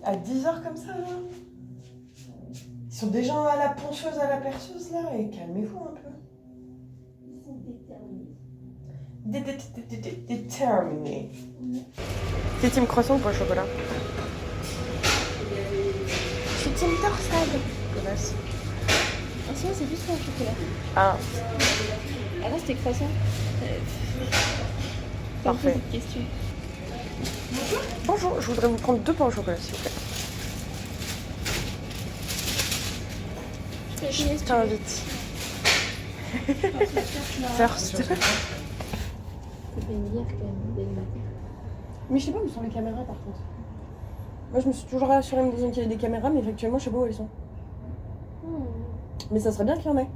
à 10h comme ça, là. Ils sont déjà à la ponceuse, à la perceuse, là, et calmez-vous un peu. Ils sont déterminés. Déterminé. C'est team croissant ou pas chocolat? Je suis team torsade. Connasse. Ah, sinon, c'est juste pour le chocolat. Ah, Avant, c'était croissant. parfait. Cette question. Bonjour, je voudrais vous prendre 2 pains au chocolat, s'il vous plaît. Je t'invite. First. Ça fait une bière quand même, dès le matin. Mais je sais pas où sont les caméras par contre. Moi je me suis toujours rassurée en me disant qu'il y avait des caméras, mais effectivement je sais pas où elles sont. Mais ça serait bien qu'il y en ait.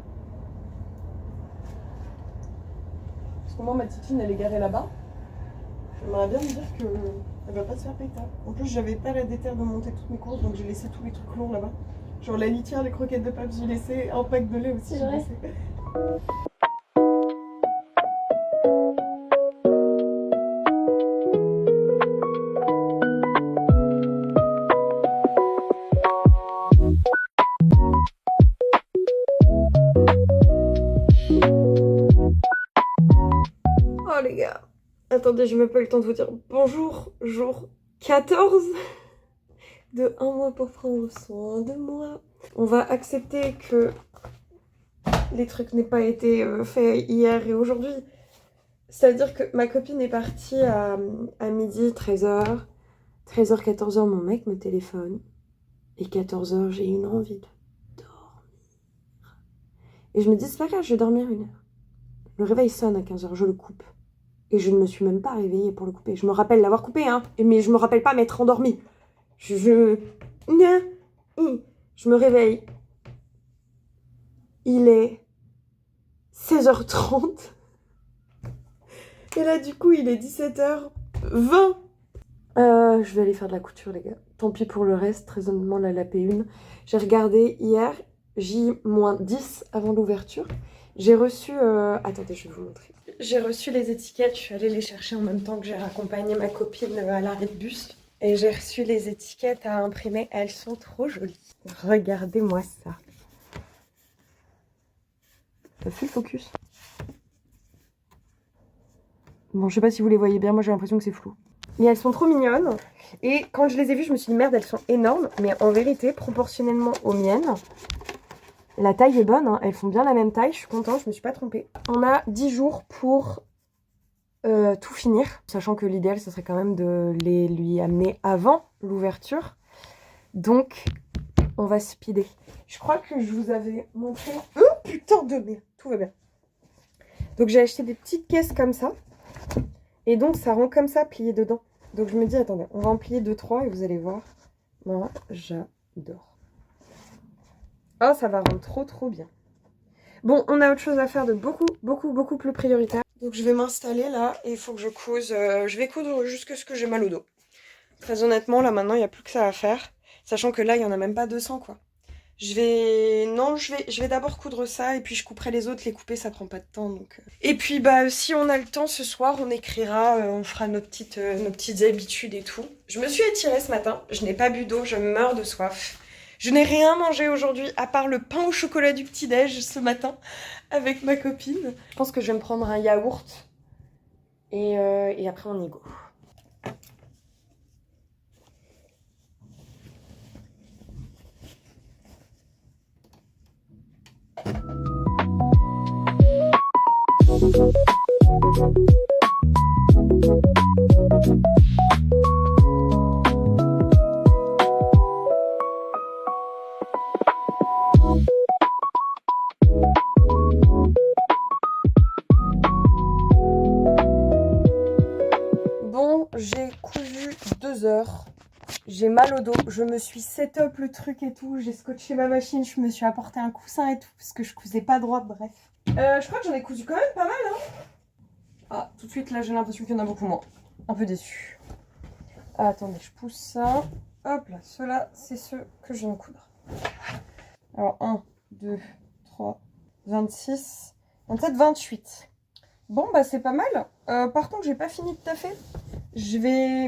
Parce que moi ma petite fille elle est garée là-bas. J'aimerais bien me dire qu'elle va pas se faire péter. En plus j'avais pas la déterre de monter toutes mes courses, donc j'ai laissé tous les trucs lourds là-bas. Genre la litière, les croquettes de pâtes, j'ai laissé un pack de lait aussi. C'est vrai. Oh les gars, attendez, j'ai même pas eu le temps de vous dire bonjour, jour 14 de 1 mois pour prendre soin de moi. On va accepter que les trucs n'aient pas été faits hier et aujourd'hui. C'est-à-dire que ma copine est partie à midi, 13h. 13h, 14h, mon mec me téléphone. Et 14h, j'ai une envie de dormir. Et je me dis, c'est pas grave, je vais dormir 1 heure. Le réveil sonne à 15h, je le coupe. Et je ne me suis même pas réveillée pour le couper. Je me rappelle l'avoir coupé, hein. Mais je me rappelle pas m'être endormie. Je me réveille. Il est 16h30. Et là, du coup, il est 17h20. Je vais aller faire de la couture, les gars. Tant pis pour le reste. Très honnêtement, la P1. J'ai regardé hier, J-10 avant l'ouverture. J'ai reçu... Attendez, je vais vous montrer. J'ai reçu les étiquettes. Je suis allée les chercher en même temps que j'ai raccompagné ma copine à l'arrêt de bus. Et j'ai reçu les étiquettes à imprimer. Elles sont trop jolies. Regardez-moi ça. T'as fait le focus? Bon, je sais pas si vous les voyez bien. Moi, j'ai l'impression que c'est flou. Mais elles sont trop mignonnes. Et quand je les ai vues, je me suis dit merde, elles sont énormes. Mais en vérité, proportionnellement aux miennes, la taille est bonne. Hein. Elles font bien la même taille. Je suis contente, je me suis pas trompée. On a 10 jours pour tout finir. Sachant que l'idéal, ce serait quand même de les lui amener avant l'ouverture. Donc, on va speeder. Je crois que je vous avais montré... Oh putain de merde, tout va bien. Donc, j'ai acheté des petites caisses comme ça. Et donc, ça rend comme ça, plié dedans. Donc, je me dis, attendez, on va en plier 2-3 et vous allez voir. Moi, j'adore. Oh, ça va rendre trop bien. Bon, on a autre chose à faire de beaucoup plus prioritaire. Donc, je vais m'installer là et il faut que je couse. Je vais coudre jusqu'à ce que j'ai mal au dos. Très honnêtement, là, maintenant, il n'y a plus que ça à faire. Sachant que là, il n'y en a même pas 200, quoi. Je vais d'abord coudre ça et puis je couperai les autres. Les couper, ça prend pas de temps. Donc... Et puis, bah, si on a le temps ce soir, on écrira, on fera nos petites habitudes et tout. Je me suis étirée ce matin. Je n'ai pas bu d'eau, je meurs de soif. Je n'ai rien mangé aujourd'hui à part le pain au chocolat du petit-déj ce matin avec ma copine. Je pense que je vais me prendre un yaourt et après on y go. Bon, j'ai cousu 2 heures. J'ai mal au dos. Je me suis set up le truc et tout. J'ai scotché ma machine. Je me suis apporté un coussin et tout parce que je cousais pas droit. Bref. Je crois que j'en ai cousu quand même pas mal, hein. Ah, tout de suite là, j'ai l'impression qu'il y en a beaucoup moins. Un peu déçue. Ah, attendez, je pousse ça. Hop là, ceux-là, c'est ceux que je viens de coudre. Alors, 1, 2, 3, 26, 27, 28. Bon, bah c'est pas mal. Par contre, j'ai pas fini de taffer. Je vais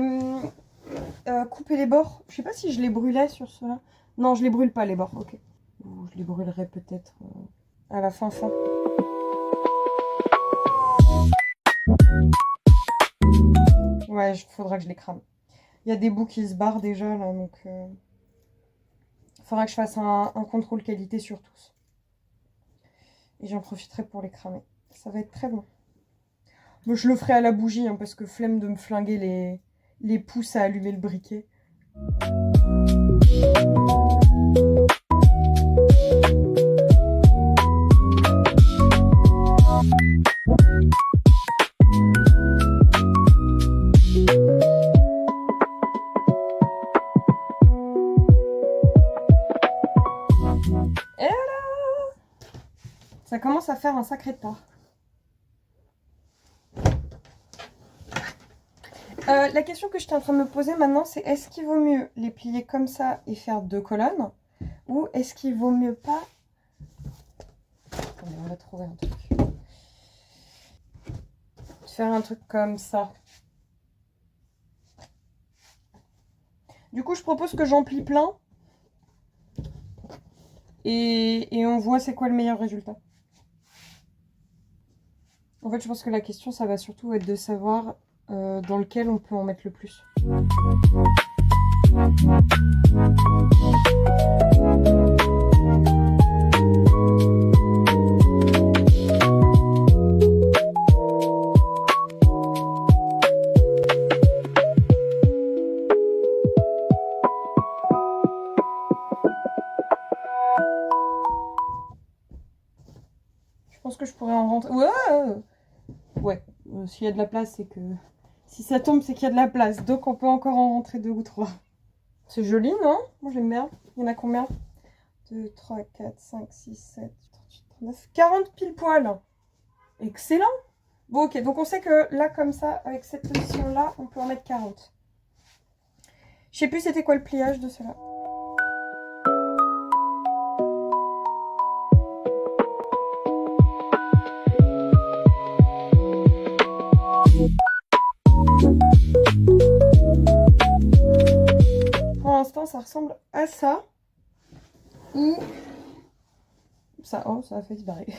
couper les bords. Je sais pas si je les brûlais sur cela. Non, je les brûle pas les bords, ok. Ou je les brûlerai peut-être à la fin. Ouais, faudra que je les crame. Il y a des bouts qui se barrent déjà là, donc faudra que je fasse un contrôle qualité sur tous. Et j'en profiterai pour les cramer. Ça va être très bon. Mais je le ferai à la bougie, hein, parce que flemme de me flinguer les pouces à allumer le briquet. Et voilà! Ça commence à faire un sacré tas. La question que j'étais en train de me poser maintenant, c'est est-ce qu'il vaut mieux les plier comme ça et faire 2 colonnes, ou est-ce qu'il vaut mieux pas... Attendez, on va trouver un truc. Faire un truc comme ça. Du coup, je propose que j'en plie plein. Et on voit c'est quoi le meilleur résultat. En fait, je pense que la question, ça va surtout être de savoir dans lequel on peut en mettre le plus. Je pense que je pourrais en rentrer... Ouais, s'il y a de la place, c'est que... Si ça tombe, c'est qu'il y a de la place. Donc, on peut encore en rentrer 2 ou 3. C'est joli, non? Moi, j'aime bien. Il y en a combien? 2, 3, 4, 5, 6, 7, 38, 39... 40 pile poil. Excellent. Bon, ok. Donc, on sait que là, comme ça, avec cette position-là, on peut en mettre 40. Je sais plus c'était quoi le pliage de cela. Pour l'instant, ça ressemble à ça. Ou ça. Oh, ça a fait disparaître.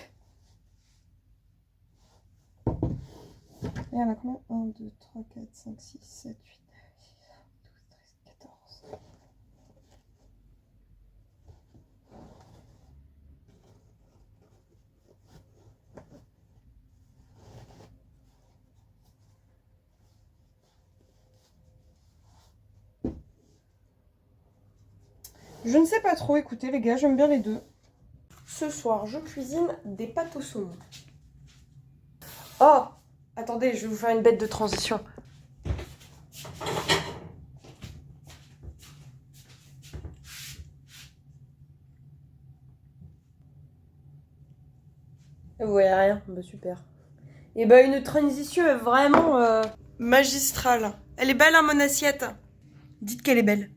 Et il y en a combien? 1, 2, 3, 4, 5, 6, 7, 8, 9, 10, 12, 13, 14. Je ne sais pas trop, écoutez les gars, j'aime bien les deux. Ce soir, je cuisine des pâtes au saumon. Oh! Attendez, je vais vous faire une bête de transition. Vous voyez rien? Bah super. Et bah une transition vraiment magistrale. Elle est belle hein, mon assiette? Dites qu'elle est belle.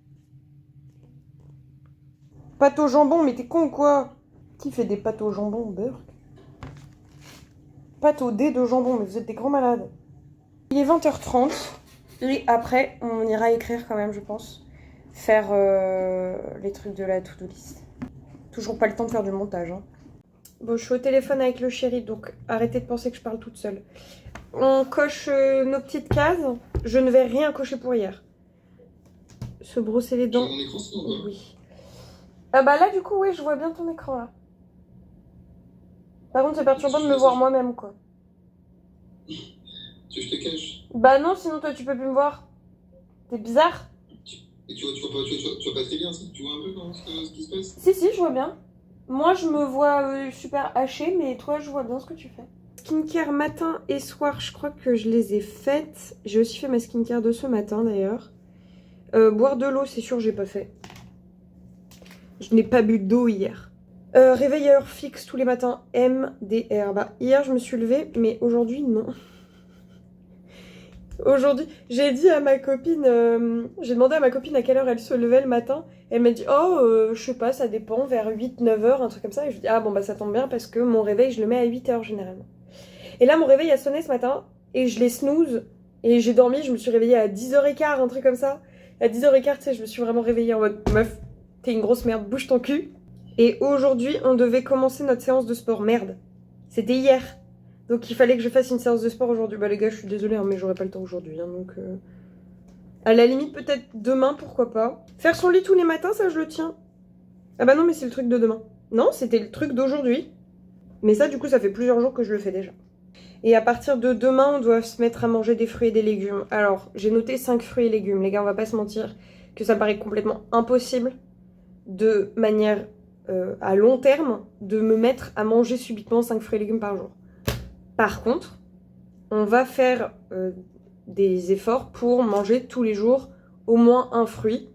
Pâte au jambon, mais t'es con ou quoi? Qui fait des pâtes au jambon au beurre? Pâte au dé de jambon, mais vous êtes des grands malades. Il est 20h30 et après on ira écrire quand même je pense. Faire les trucs de la to-do list. Toujours pas le temps de faire du montage. Hein. Bon, je suis au téléphone avec le chéri, donc arrêtez de penser que je parle toute seule. On coche nos petites cases. Je ne vais rien cocher pour hier. Se brosser les dents. Mon écran, sinon, oui. Ah bah là du coup oui je vois bien ton écran là. Par contre c'est perturbant de me voir moi-même quoi. Tu veux que je te cache? Bah non sinon toi tu peux plus me voir. T'es bizarre. Et tu vois pas très bien ça? Tu vois un peu ce qui se passe? Si je vois bien. Moi je me vois super hachée mais toi je vois bien ce que tu fais. Skincare matin et soir je crois que je les ai faites. J'ai aussi fait ma skincare de ce matin d'ailleurs. Boire de l'eau c'est sûr j'ai pas fait. Je n'ai pas bu d'eau hier. Réveilleur fixe tous les matins, MDR. Bah, hier, je me suis levée, mais aujourd'hui, non. Aujourd'hui, j'ai dit à ma copine... j'ai demandé à ma copine à quelle heure elle se levait le matin. Elle m'a dit, je sais pas, ça dépend, vers 8-9 heures, un truc comme ça. Et je lui dis, ah bon, bah ça tombe bien parce que mon réveil, je le mets à 8 heures généralement. Et là, mon réveil a sonné ce matin, et je l'ai snooze, et j'ai dormi, je me suis réveillée à 10h15, un truc comme ça. À 10h15, tu sais, je me suis vraiment réveillée en mode meuf, t'es une grosse merde, bouge ton cul. Et aujourd'hui, on devait commencer notre séance de sport. Merde. C'était hier. Donc il fallait que je fasse une séance de sport aujourd'hui. Bah les gars, je suis désolée, hein, mais j'aurai pas le temps aujourd'hui. Hein, donc à la limite, peut-être demain, pourquoi pas. Faire son lit tous les matins, ça je le tiens. Ah bah non, mais c'est le truc de demain. Non, c'était le truc d'aujourd'hui. Mais ça, du coup, ça fait plusieurs jours que je le fais déjà. Et à partir de demain, on doit se mettre à manger des fruits et des légumes. Alors, j'ai noté 5 fruits et légumes. Les gars, on va pas se mentir que ça paraît complètement impossible de manière à long terme de me mettre à manger subitement 5 fruits et légumes par jour. Par contre, on va faire des efforts pour manger tous les jours au moins un fruit.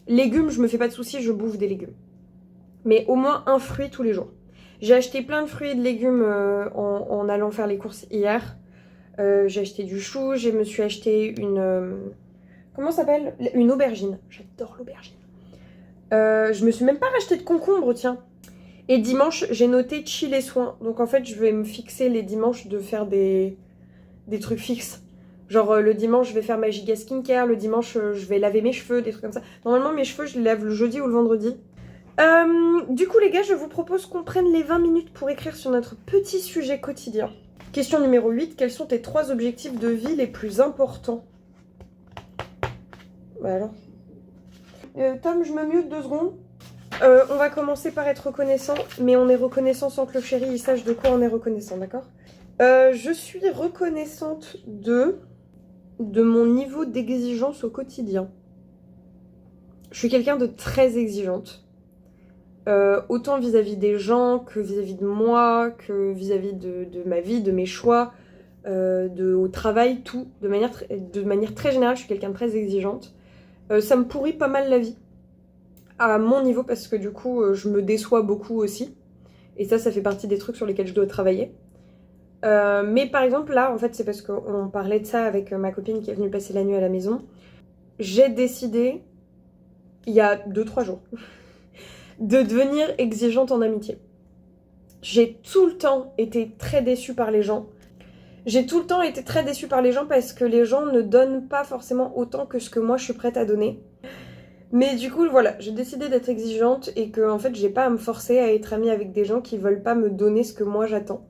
Légumes, je me fais pas de soucis, je bouffe des légumes. Mais au moins un fruit tous les jours. J'ai acheté plein de fruits et de légumes en allant faire les courses hier. J'ai acheté du chou, je me suis acheté une... comment ça s'appelle? Une aubergine. J'adore l'aubergine. Je me suis même pas racheté de concombre, tiens. Et dimanche, j'ai noté chill et soins. Donc en fait, je vais me fixer les dimanches de faire des trucs fixes. Genre le dimanche, je vais faire ma giga skincare. Le dimanche, je vais laver mes cheveux, des trucs comme ça. Normalement, mes cheveux, je les lave le jeudi ou le vendredi. Du coup les gars, je vous propose qu'on prenne les 20 minutes pour écrire sur notre petit sujet quotidien. Question numéro 8, quels sont tes 3 objectifs de vie les plus importants? Bah alors. Tom, je me mute 2 secondes. On va commencer par être reconnaissant, mais on est reconnaissant sans que le chéri il sache de quoi on est reconnaissant, d'accord? Je suis reconnaissante de mon niveau d'exigence au quotidien. Je suis quelqu'un de très exigeante. Autant vis-à-vis des gens que vis-à-vis de moi, que vis-à-vis de ma vie, de mes choix, au travail, tout. De manière très générale, je suis quelqu'un de très exigeante. Ça me pourrit pas mal la vie, à mon niveau, parce que du coup, je me déçois beaucoup aussi. Et ça fait partie des trucs sur lesquels je dois travailler. Mais par exemple, là, en fait, c'est parce qu'on parlait de ça avec ma copine qui est venue passer la nuit à la maison. J'ai décidé, il y a 2-3 jours... de devenir exigeante en amitié. J'ai tout le temps été très déçue par les gens. J'ai tout le temps été très déçue par les gens parce que les gens ne donnent pas forcément autant que ce que moi je suis prête à donner. Mais du coup, voilà, j'ai décidé d'être exigeante et que en fait, j'ai pas à me forcer à être amie avec des gens qui veulent pas me donner ce que moi j'attends.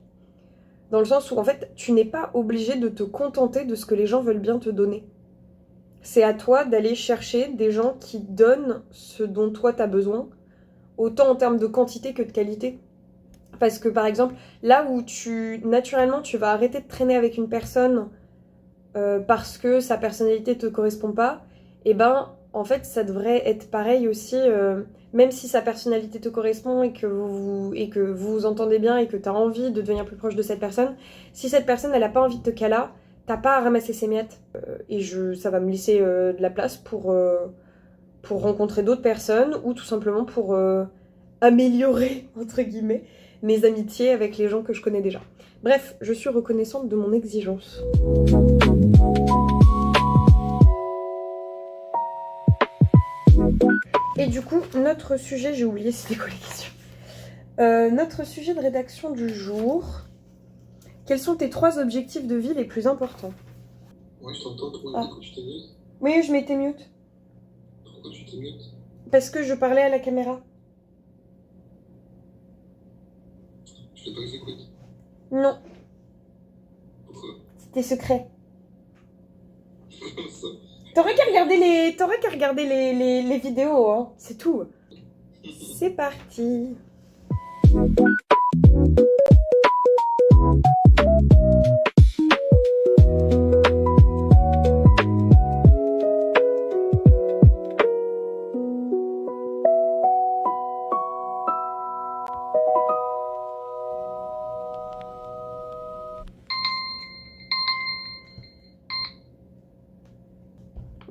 Dans le sens où en fait, tu n'es pas obligé de te contenter de ce que les gens veulent bien te donner. C'est à toi d'aller chercher des gens qui donnent ce dont toi t'as besoin, autant en termes de quantité que de qualité. Parce que par exemple, là où naturellement tu vas arrêter de traîner avec une personne parce que sa personnalité te correspond pas, et ben en fait ça devrait être pareil aussi, même si sa personnalité te correspond et que vous vous entendez bien et que tu as envie de devenir plus proche de cette personne, si cette personne elle a pas envie de te cala, t'as pas à ramasser ses miettes. Et ça va me laisser de la place pour rencontrer d'autres personnes ou tout simplement pour améliorer, entre guillemets, mes amitiés avec les gens que je connais déjà. Bref, je suis reconnaissante de mon exigence. Et du coup, notre sujet, j'ai oublié c'était quoi les questions. Notre sujet de rédaction du jour. Quels sont tes 3 objectifs de vie les plus importants? Ouais, je t'entends, pourquoi tu t'es mute? Oui, je m'étais mute. Pourquoi tu t'es mute? Parce que je parlais à la caméra. Je fais pas que j'écoute. Non, Pourquoi? c'était secret. Ça. T'aurais qu'à regarder les vidéos, hein. C'est tout. C'est parti.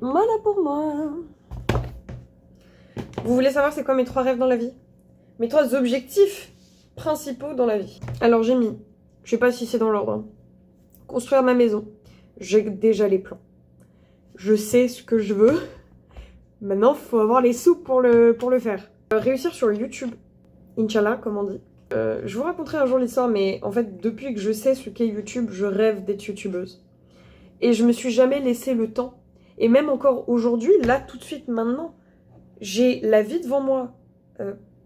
Voilà pour moi. Vous voulez savoir c'est quoi mes 3 rêves dans la vie? Mes 3 objectifs principaux dans la vie. Alors j'ai mis, je sais pas si c'est dans l'ordre, hein. Construire ma maison. J'ai déjà les plans. Je sais ce que je veux. Maintenant, faut avoir les sous pour le faire. Réussir sur YouTube. Inch'Allah, comme on dit. Je vous raconterai un jour l'histoire, mais en fait, depuis que je sais ce qu'est YouTube, je rêve d'être youtubeuse. Et je me suis jamais laissé le temps. Et même encore aujourd'hui, là, tout de suite, maintenant, j'ai la vie devant moi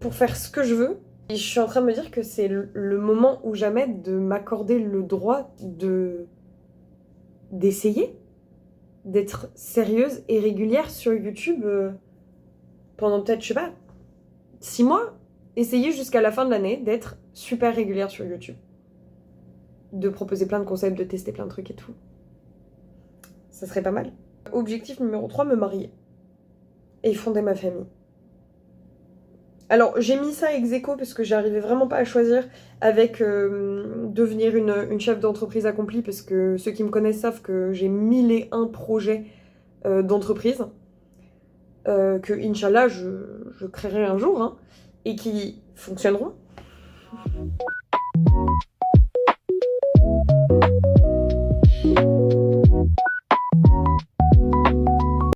pour faire ce que je veux. Et je suis en train de me dire que c'est le moment ou jamais de m'accorder le droit d'essayer, d'être sérieuse et régulière sur YouTube pendant peut-être, je sais pas, 6 mois. Essayer jusqu'à la fin de l'année d'être super régulière sur YouTube. De proposer plein de concepts, de tester plein de trucs et tout. Ça serait pas mal. Objectif numéro 3, me marier. Et fonder ma famille. Alors, j'ai mis ça ex aequo parce que j'arrivais vraiment pas à choisir avec devenir une chef d'entreprise accomplie, parce que ceux qui me connaissent savent que j'ai 1001 projets d'entreprise que, Inch'Allah, je créerai un jour, hein, et qui fonctionneront.